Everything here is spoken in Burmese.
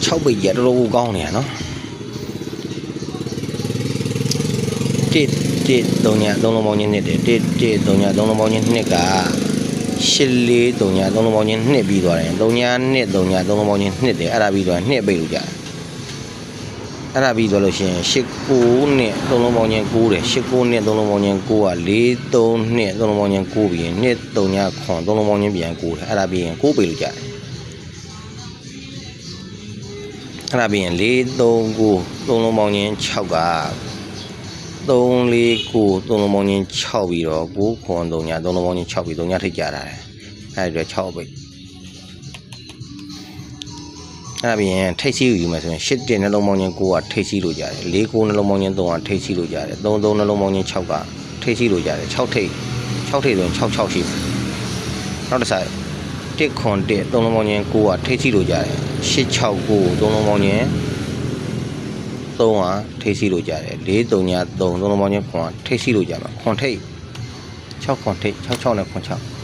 6ပိတ်ကြီးတော်တော်ကောင်းနေရနော်1 3ည3လုံးပေါင်းချင်းနှစ်တယ်1 3ည3လုံးပေါင်းချင်းနှစ်က8 4 3ည3လုံးပေါင်းချင်းနှစ်ပြီးသွားတယ်3ည2 3ည3လုံးပေါင်းချင်းနှစ်တယ်အဲ့ဒါပြီးတော့နှစ်ပိတ်လို့ကြာအဲ့ဒါပြီးသွားလို့ရှိရင်8 9နဲ့3လုံးပေါင်းချင်း9တယ်8 9နဲ့3လုံးပေါင်းချင်း9က4 3နဲ့3လုံးပေါင်းချင်း9ပြီးရင်2 3ညခွန်3လုံးပေါင်းချင်းပြန်9တယ်အဲ့ဒါပြီးရင်9ပိတ်လို့ကြာအဲ့ဒါပြီးရင်4 3 9 3လုံးပေါင်းချင်း6က3 4 9 3လုံးပေါင်းချင်း6ပြီးတော့9ခွန်3ည3လုံးပေါင်းချင်း6ပြီး3ညထိတ်ကြတာတယ်အဲ့ဒါ6ပိတ်အဲ့ဒါပြီးရင်ထိတ်စီယူမယ်ဆိုရင်8 1နှလုံးပေါင်းချင်း9ကထိတ်စီလို့ကြတယ်4 9နှလုံးပေါင်းချင်း3ကထိတ်စီလို့ကြတယ်3 3နှလုံးပေါင်းချင်း6ကထိတ်စီလို့ကြတယ်6ထိတ်ဆိုရင်6 6ရှိမယ်နောက်တစ်ဆိုင်1ခွန်1 3လုံးပေါင်းချင်း9ကထိတ်စီလို့ကြတယ်8 6 9 3လုံးပေါင်းချင်း3ကထိတ်စီလို့ကြတယ်4 3ည3 3လုံးပေါင်းချင်းခွန်ထိတ်စီလို့ကြမှာခွန်ထိတ်6ခွန်ထိတ်6 6နဲ့ခွန်6